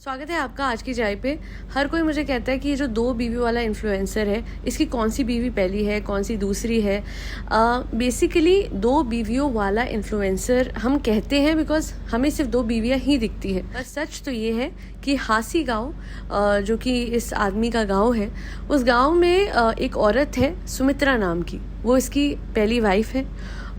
स्वागत है आपका आज की चाय पे। हर कोई मुझे कहता है कि ये जो 2 बीवी वाला इन्फ्लुएंसर है, इसकी कौन सी बीवी पहली है, कौन सी दूसरी है। बेसिकली 2 बीवियों वाला इन्फ्लुएंसर हम कहते हैं बिकॉज हमें सिर्फ 2 बीवियां ही दिखती है। पर सच तो ये है कि हासी गांव, जो कि इस आदमी का गांव है, उस गांव में एक औरत है सुमित्रा नाम की। वो इसकी पहली वाइफ है।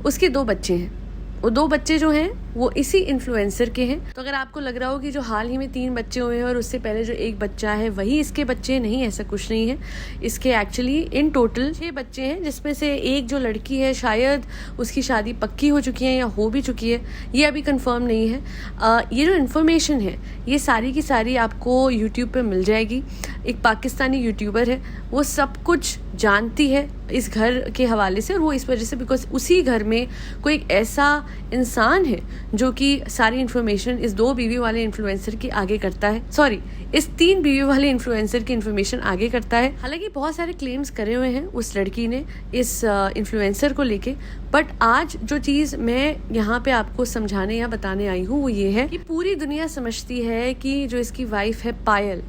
उसके 2 बच्चे हैं। वो 2 बच्चे जो हैं वो इसी इन्फ्लुएंसर के हैं। तो अगर आपको लग रहा हो कि जो हाल ही में 3 बच्चे हुए हैं और उससे पहले जो 1 बच्चा है वही इसके बच्चे, नहीं, ऐसा कुछ नहीं है। इसके एक्चुअली इन टोटल 6 बच्चे हैं, जिसमें से एक जो लड़की है शायद उसकी शादी पक्की हो चुकी है या हो भी चुकी है, ये अभी कंफर्म नहीं है। ये जो इन्फॉर्मेशन है ये सारी की सारी आपको यूट्यूब पे मिल जाएगी। एक पाकिस्तानी यूट्यूबर है, वो सब कुछ जानती है इस घर के हवाले से, और वो इस वजह से बिकॉज उसी घर में कोई एक ऐसा इंसान है जो कि सारी इन्फॉर्मेशन इस 2 बीवी वाले इन्फ्लुएंसर की आगे करता है। सॉरी, इस 3 बीवी वाले इन्फ्लुएंसर की इन्फॉर्मेशन आगे करता है। हालांकि बहुत सारे क्लेम्स करे हुए हैं उस लड़की ने इस इन्फ्लुएंसर को लेके, बट आज जो चीज़ मैं यहाँ पे आपको समझाने या बताने आई हूँ वो ये है कि पूरी दुनिया समझती है कि जो इसकी वाइफ है पायल,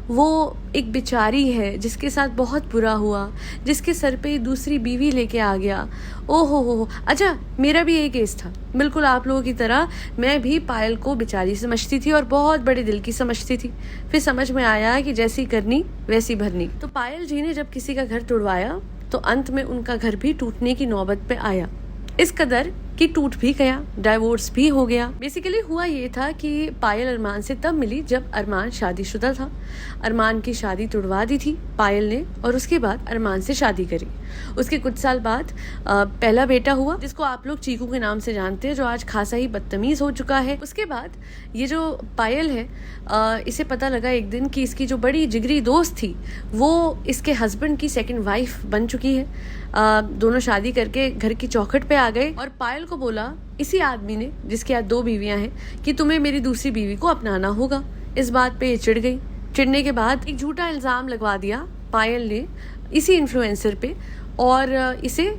वो एक बेचारी है जिसके साथ बहुत बुरा हुआ, जिसके सर पे दूसरी बीवी लेके आ गया। ओहो हो। अच्छा, मेरा भी यही केस था, बिल्कुल आप लोगों की तरह। मैं भी पायल को बेचारी समझती थी और बहुत बड़े दिल की समझती थी। फिर समझ में आया कि जैसी करनी वैसी भरनी। तो पायल जी ने जब किसी का घर तोड़वाया तो अंत में उनका घर भी टूटने की नौबत पे आया। इस कदर कि टूट भी गया, डाइवोर्स भी हो गया। बेसिकली हुआ ये था कि पायल अरमान से तब मिली जब अरमान शादीशुदा था। अरमान की शादी तुड़वा दी थी पायल ने, और उसके बाद अरमान से शादी करी। उसके कुछ साल बाद पहला बेटा हुआ, जिसको आप लोग चीकू के नाम से जानते हैं, जो आज खासा ही बदतमीज हो चुका है। उसके बाद ये जो पायल है, इसे पता लगा एक दिन कि इसकी जो बड़ी जिगरी दोस्त थी वो इसके हस्बैंड की सेकंड वाइफ बन चुकी है। दोनों शादी करके घर की चौखट पे आ गए और पायल को बोला इसी आदमी ने, जिसके यहाँ 2 बीवियां हैं, कि तुम्हें मेरी दूसरी बीवी को अपनाना होगा। इस बात पे ये चिढ़ गई। चिढ़ने के बाद एक झूठा इल्जाम लगवा दिया पायल ने इसी इन्फ्लुएंसर पे, और इसे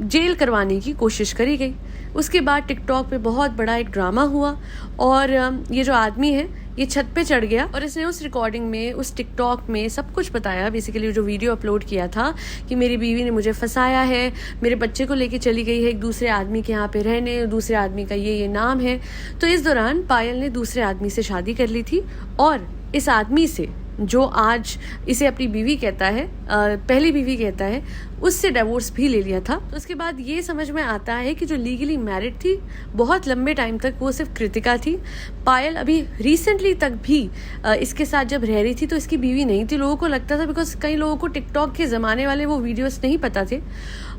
जेल करवाने की कोशिश करी गई। उसके बाद टिकटॉक पे बहुत बड़ा एक ड्रामा हुआ और ये जो आदमी है ये छत पे चढ़ गया और इसने उस रिकॉर्डिंग में, उस टिकटॉक में सब कुछ बताया। बेसिकली जो वीडियो अपलोड किया था कि मेरी बीवी ने मुझे फंसाया है, मेरे बच्चे को लेके चली गई है एक दूसरे आदमी के यहाँ पे रहने, दूसरे आदमी का ये नाम है। तो इस दौरान पायल ने दूसरे आदमी से शादी कर ली थी और इस आदमी से, जो आज इसे अपनी बीवी कहता है, पहली बीवी कहता है, उससे डिवोर्स भी ले लिया था। तो उसके बाद ये समझ में आता है कि जो लीगली मैरिड थी बहुत लंबे टाइम तक वो सिर्फ कृतिका थी। पायल अभी रिसेंटली तक भी इसके साथ जब रह रही थी तो इसकी बीवी नहीं थी। लोगों को लगता था, बिकॉज कई लोगों को टिकटॉक के ज़माने वाले वो वीडियोस नहीं पता थे।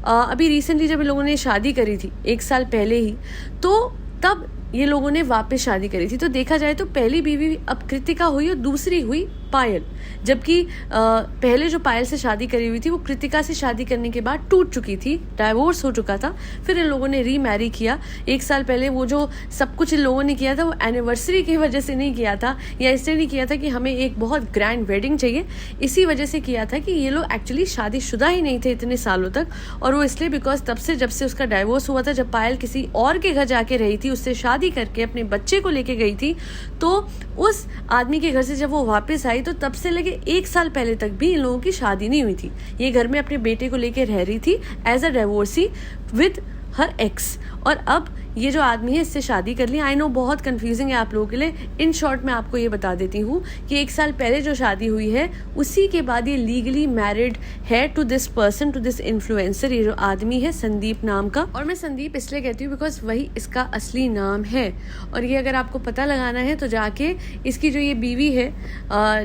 अभी रिसेंटली जब इन लोगों ने शादी करी थी 1 साल पहले ही, तो तब ये लोगों ने वापस शादी करी थी। तो देखा जाए तो पहली बीवी अब कृतिका हुई और दूसरी हुई पायल, जबकि पहले जो पायल से शादी करी हुई थी वो कृतिका से शादी करने के बाद टूट चुकी थी, डाइवोर्स हो चुका था। फिर इन लोगों ने रीमैरी किया। 1 साल पहले वो जो सब कुछ इन लोगों ने किया था वो एनिवर्सरी की वजह से नहीं किया था, या इसलिए नहीं किया था कि हमें एक बहुत ग्रैंड वेडिंग चाहिए, इसी वजह से किया था कि ये लोग एक्चुअली शादीशुदा ही नहीं थे इतने सालों तक। और वो इसलिए बिकॉज तब से, जब से उसका डाइवोर्स हुआ था, जब पायल किसी और के घर जाके रही थी, उससे शादी करके अपने बच्चे को लेके गई थी, तो उस आदमी के घर से जब वो वापस आई तो तब से लेके 1 साल पहले तक भी इन लोगों की शादी नहीं हुई थी। ये घर में अपने बेटे को लेके रह रही थी as a divorcee with her ex, और अब ये जो आदमी है इससे शादी कर ली। आई नो बहुत कंफ्यूजिंग है आप लोगों के लिए। इन शॉर्ट मैं आपको ये बता देती हूँ कि 1 साल पहले जो शादी हुई है उसी के बाद ये लीगली मैरिड है to this person, to this influencer. ये जो आदमी है संदीप नाम का, और मैं संदीप इसलिए कहती हूँ बिकॉज वही इसका असली नाम है। और ये अगर आपको पता लगाना है तो जाके इसकी जो ये बीवी है,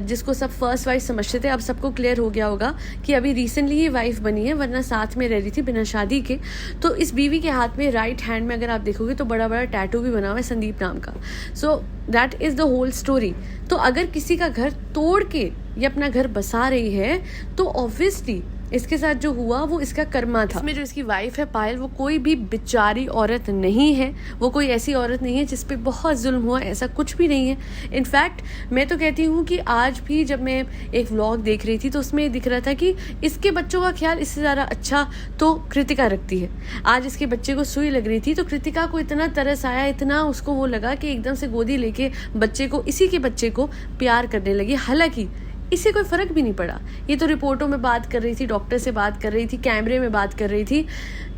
जिसको सब फर्स्ट वाइफ समझते थे, अब सबको क्लियर हो गया होगा कि अभी रिसेंटली ये वाइफ बनी है, वरना साथ में रह रही थी बिना शादी के। तो इस बीवी के हाथ में राइट हैंड में अगर आप देखोगे तो बड़ा बड़ा टैटू भी बना हुआ है संदीप नाम का। So that is the whole story. तो अगर किसी का घर तोड़ के ये अपना घर बसा रही है तो ऑब्वियसली इसके साथ जो हुआ वो इसका कर्मा था। इसमें जो इसकी वाइफ है पायल, वो कोई भी बेचारी औरत नहीं है, वो कोई ऐसी औरत नहीं है जिस पे बहुत जुल्म हुआ, ऐसा कुछ भी नहीं है। इनफैक्ट मैं तो कहती हूँ कि आज भी जब मैं एक व्लॉग देख रही थी तो उसमें दिख रहा था कि इसके बच्चों का ख्याल इससे ज़्यादा अच्छा तो कृतिका रखती है। आज इसके बच्चे को सुई लग रही थी तो कृतिका को इतना तरस आया, इतना उसको वो लगा कि एकदम से गोदी लेके बच्चे को, इसी के बच्चे को प्यार करने लगी। हालांकि इससे कोई फ़र्क भी नहीं पड़ा। ये तो रिपोर्टों में बात कर रही थी, डॉक्टर से बात कर रही थी, कैमरे में बात कर रही थी।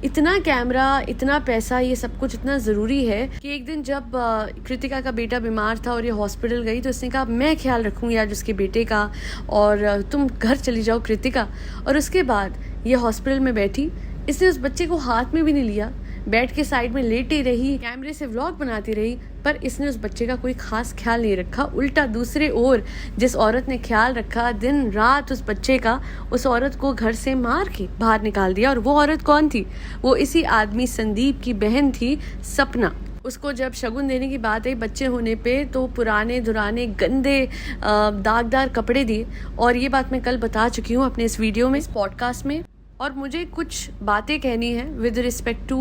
इतना कैमरा, इतना पैसा, ये सब कुछ इतना ज़रूरी है कि एक दिन जब कृतिका का बेटा बीमार था और ये हॉस्पिटल गई तो उसने कहा मैं ख्याल रखूँगी आज उसके बेटे का और तुम घर चली जाओ कृतिका। और उसके बाद ये हॉस्पिटल में बैठी, इसने उस बच्चे को हाथ में भी नहीं लिया, बैठ के साइड में लेटी रही, कैमरे से व्लॉग बनाती रही, पर इसने उस बच्चे का कोई खास ख्याल नहीं रखा। उल्टा दूसरे ओर जिस औरत ने ख्याल रखा दिन रात उस बच्चे का, उस औरत को घर से मार के बाहर निकाल दिया। और वो औरत कौन थी? वो इसी आदमी संदीप की बहन थी, सपना। उसको जब शगुन देने की बात आई बच्चे होने पे तो पुराने दुराने गंदे दागदार कपड़े दिए। और ये बात मैं कल बता चुकी हूँ अपने इस वीडियो में, इस पॉडकास्ट में। और मुझे कुछ बातें कहनी है with respect to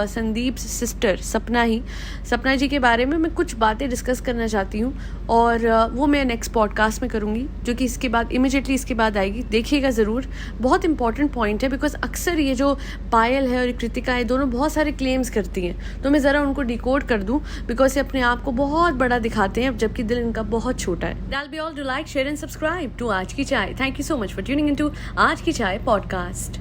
Sandeep sister Sapna ji के बारे में। मैं कुछ बातें डिस्कस करना चाहती हूँ और वो मैं नेक्स्ट पॉडकास्ट में करूँगी, जो कि इसके बाद इमिजिएटली इसके बाद आएगी। देखिएगा ज़रूर, बहुत इंपॉर्टेंट पॉइंट है। बिकॉज अक्सर ये जो पायल है और कृतिका है, दोनों बहुत सारे क्लेम्स करती हैं, तो मैं ज़रा उनको डिकोड कर दूँ बिकॉज ये अपने आप को बहुत बड़ा दिखाते हैं जबकि दिल इनका बहुत छोटा है। That'll be all to like, share and subscribe to आज की चाय। Thank you so much for tuning into आज की चाय पॉडकास्ट।